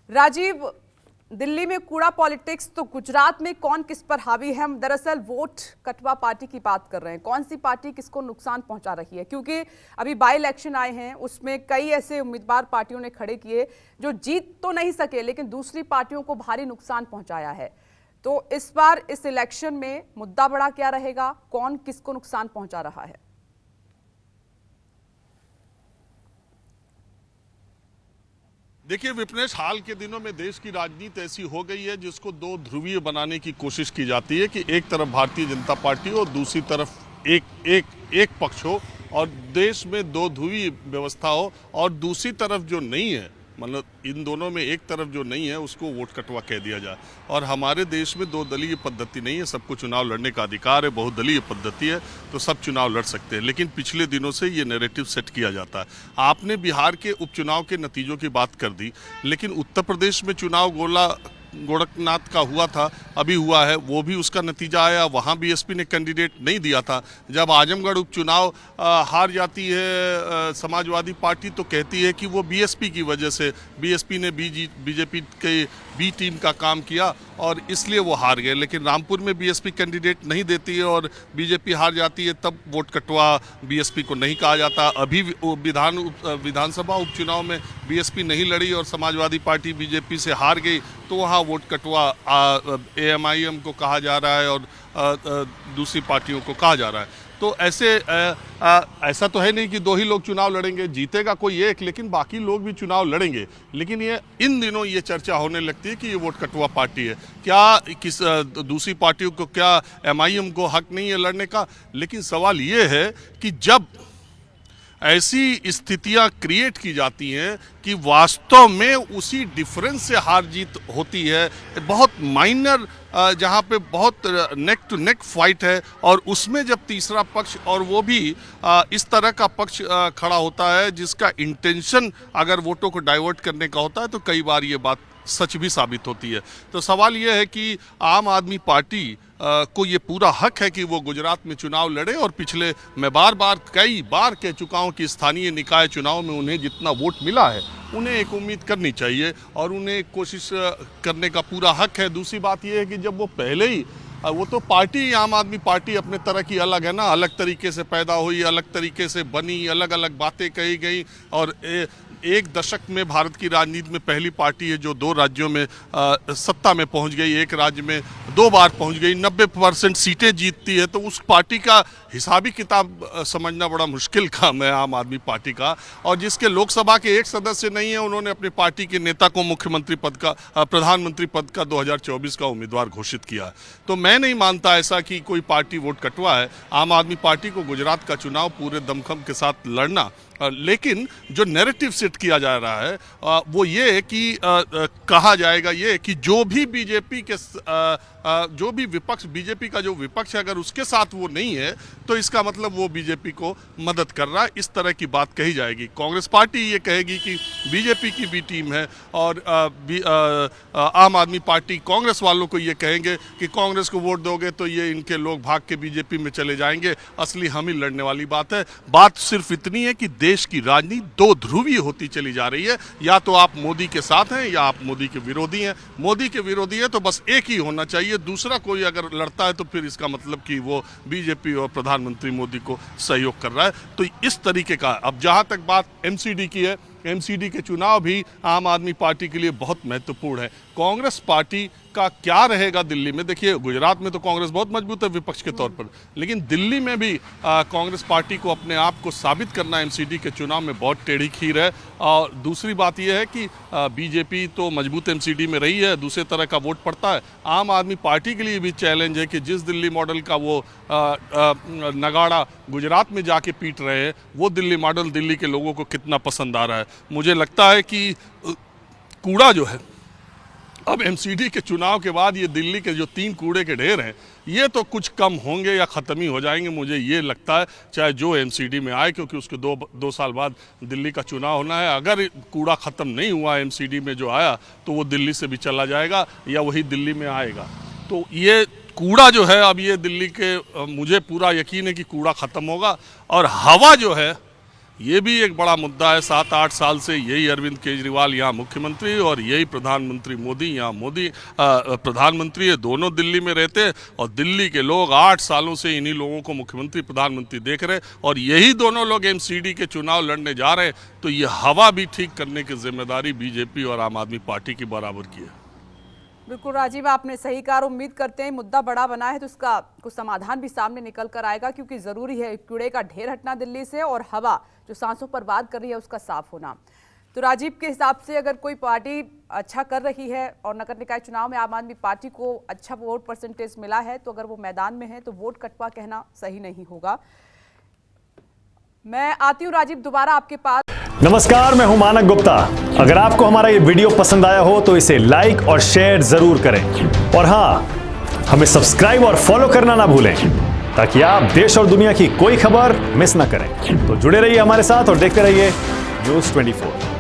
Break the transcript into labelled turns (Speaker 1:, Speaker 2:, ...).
Speaker 1: राजीव, दिल्ली में कूड़ा पॉलिटिक्स तो गुजरात में कौन किस पर हावी है? हम दरअसल वोट कटवा पार्टी की बात कर रहे हैं। कौन सी पार्टी किसको नुकसान पहुंचा रही है? क्योंकि अभी बाई इलेक्शन आए हैं, उसमें कई ऐसे उम्मीदवार पार्टियों ने खड़े किए जो जीत तो नहीं सके लेकिन दूसरी पार्टियों को भारी नुकसान पहुंचाया है। तो इस बार इस इलेक्शन में मुद्दा बड़ा क्या रहेगा? कौन किसको नुकसान पहुंचा रहा है?
Speaker 2: देखिए विपनेश, हाल के दिनों में देश की राजनीति ऐसी हो गई है जिसको दो ध्रुवीय बनाने की कोशिश की जाती है कि एक तरफ भारतीय जनता पार्टी हो, दूसरी तरफ एक पक्ष हो और देश में दो ध्रुवीय व्यवस्था हो, और दूसरी तरफ जो नहीं है, मतलब इन दोनों में एक तरफ जो नहीं है उसको वोट कटवा कह दिया जाए। और हमारे देश में दो दलीय पद्धति नहीं है, सबको चुनाव लड़ने का अधिकार है, बहुदलीय पद्धति है तो सब चुनाव लड़ सकते हैं। लेकिन पिछले दिनों से ये नैरेटिव सेट किया जाता है। आपने बिहार के उपचुनाव के नतीजों की बात कर दी, लेकिन उत्तर प्रदेश में चुनाव गोरखनाथ का हुआ था, अभी हुआ है, वो भी उसका नतीजा आया। वहाँ बीएसपी ने कैंडिडेट नहीं दिया था। जब आजमगढ़ उपचुनाव हार जाती है समाजवादी पार्टी तो कहती है कि वो बीएसपी की वजह से, बीएसपी ने बीजेपी के बी टीम का काम किया और इसलिए वो हार गए। लेकिन रामपुर में बीएसपी कैंडिडेट नहीं देती है और बीजेपी हार जाती है, तब वोट कटवा बीएसपी को नहीं कहा जाता। अभी विधानसभा उपचुनाव में बीएसपी नहीं लड़ी और समाजवादी पार्टी बीजेपी से हार गई, तो वहाँ वोट कटवा एएमआईएम को कहा जा रहा है और दूसरी पार्टियों को कहा जा रहा है। तो ऐसा तो है नहीं कि दो ही लोग चुनाव लड़ेंगे, जीतेगा कोई एक, लेकिन बाकी लोग भी चुनाव लड़ेंगे। लेकिन ये इन दिनों ये चर्चा होने लगती है कि ये वोट कटवा पार्टी है। क्या किस दूसरी पार्टियों को, क्या एमआईएम को हक नहीं है लड़ने का? लेकिन सवाल ये है कि जब ऐसी स्थितियां क्रिएट की जाती हैं कि वास्तव में उसी डिफरेंस से हार जीत होती है, बहुत माइनर, जहां पे बहुत नेक टू नेक फाइट है, और उसमें जब तीसरा पक्ष, और वो भी इस तरह का पक्ष खड़ा होता है जिसका इंटेंशन अगर वोटों को डाइवर्ट करने का होता है, तो कई बार ये बात सच भी साबित होती है। तो सवाल ये है कि आम आदमी पार्टी को ये पूरा हक है कि वो गुजरात में चुनाव लड़े, और पिछले मैं कई बार कह चुका हूँ कि स्थानीय निकाय चुनाव में उन्हें जितना वोट मिला है उन्हें एक उम्मीद करनी चाहिए और उन्हें एक कोशिश करने का पूरा हक है। दूसरी बात ये है कि जब वो पहले ही, वो तो पार्टी, आम आदमी पार्टी अपने तरह की अलग है ना, अलग तरीके से पैदा हुई, अलग तरीके से बनी, अलग अलग बातें कही गई, और एक दशक में भारत की राजनीति में पहली पार्टी है जो 2 राज्यों में सत्ता में पहुंच गई, एक राज्य में 2 बार पहुंच गई, 90% सीटें जीतती है। तो उस पार्टी का हिसाबी किताब समझना बड़ा मुश्किल काम है आम आदमी पार्टी का। और जिसके लोकसभा के एक सदस्य नहीं है, उन्होंने अपनी पार्टी के नेता को मुख्यमंत्री पद का, प्रधानमंत्री पद का 2024 का उम्मीदवार घोषित किया। तो मैं नहीं मानता ऐसा कि कोई पार्टी वोट कटवा है। आम आदमी पार्टी को गुजरात का चुनाव पूरे दमखम के साथ लड़ना, लेकिन जो नैरेटिव सेट किया जा रहा है वो ये कि कहा जाएगा ये कि जो भी बीजेपी के जो भी विपक्ष, बीजेपी का जो विपक्ष है, अगर उसके साथ वो नहीं है तो इसका मतलब वो बीजेपी को मदद कर रहा है, इस तरह की बात कही जाएगी। कांग्रेस पार्टी ये कहेगी कि बीजेपी की भी टीम है, और आम आदमी पार्टी कांग्रेस वालों को ये कहेंगे कि कांग्रेस को वोट दोगे तो ये इनके लोग भाग के बीजेपी में चले जाएंगे, असली हम ही लड़ने वाली बात है। बात सिर्फ इतनी है कि देश की राजनीति दो ध्रुवीय होती चली जा रही है, या तो आप मोदी के साथ हैं या आप मोदी के विरोधी हैं। मोदी के विरोधी है तो बस एक ही होना चाहिए, दूसरा कोई अगर लड़ता है तो फिर इसका मतलब कि वो बीजेपी और प्रधानमंत्री मोदी को सहयोग कर रहा है। तो इस तरीके का, अब जहां तक बात एमसीडी की है, एमसीडी के चुनाव भी आम आदमी पार्टी के लिए बहुत महत्वपूर्ण है। कांग्रेस पार्टी का क्या रहेगा दिल्ली में? देखिए, गुजरात में तो कांग्रेस बहुत मजबूत है विपक्ष के तौर पर, लेकिन दिल्ली में भी कांग्रेस पार्टी को अपने आप को साबित करना एमसीडी के चुनाव में बहुत टेढ़ी खीर है। और दूसरी बात यह है कि बीजेपी तो मजबूत एमसीडी में रही है, दूसरे तरह का वोट पड़ता है। आम आदमी पार्टी के लिए भी चैलेंज है कि जिस दिल्ली मॉडल का वो नगाड़ा गुजरात में जाके पीट रहे हैं, वो दिल्ली मॉडल दिल्ली के लोगों को कितना पसंद आ रहा है। मुझे लगता है कि कूड़ा जो है, अब एमसीडी के चुनाव के बाद ये दिल्ली के जो 3 कूड़े के ढेर हैं, ये तो कुछ कम होंगे या ख़त्म ही हो जाएंगे, मुझे ये लगता है, चाहे जो एमसीडी में आए, क्योंकि उसके दो साल बाद दिल्ली का चुनाव होना है। अगर कूड़ा ख़त्म नहीं हुआ एमसीडी में जो आया, तो वो दिल्ली से भी चला जाएगा या वही दिल्ली में आएगा। तो ये कूड़ा जो है, अब ये दिल्ली के, मुझे पूरा यकीन है कि कूड़ा ख़त्म होगा, और हवा जो है ये भी एक बड़ा मुद्दा है। 7-8 साल से यही अरविंद केजरीवाल यहाँ मुख्यमंत्री और यही प्रधानमंत्री मोदी यहाँ प्रधानमंत्री है। दोनों दिल्ली में रहते हैं और दिल्ली के लोग 8 सालों से इन्हीं लोगों को मुख्यमंत्री प्रधानमंत्री देख रहे हैं और यही दोनों लोग एमसीडी के चुनाव लड़ने जा रहे हैं। तो ये हवा भी ठीक करने की जिम्मेदारी बीजेपी और आम आदमी पार्टी की बराबर की है।
Speaker 1: बिल्कुल राजीव, आपने सही कहा। उम्मीद करते हैं मुद्दा बड़ा बना है तो उसका कुछ समाधान भी सामने निकल कर आएगा, क्योंकि जरूरी है कूड़े का ढेर हटना दिल्ली से और हवा जो सांसों पर वार कर रही है उसका साफ होना। तो राजीव के हिसाब से अगर कोई पार्टी अच्छा कर रही है और नगर निकाय चुनाव में आम आदमी पार्टी को अच्छा वोट परसेंटेज मिला है, तो अगर वो मैदान में है तो वोट कटवा कहना सही नहीं होगा। मैं आती हूँ राजीव दोबारा आपके पास।
Speaker 3: नमस्कार, मैं हूं मानक गुप्ता। अगर आपको हमारा ये वीडियो पसंद आया हो तो इसे लाइक और शेयर जरूर करें और हां, हमें सब्सक्राइब और फॉलो करना ना भूलें ताकि आप देश और दुनिया की कोई खबर मिस ना करें। तो जुड़े रहिए हमारे साथ और देखते रहिए News 24।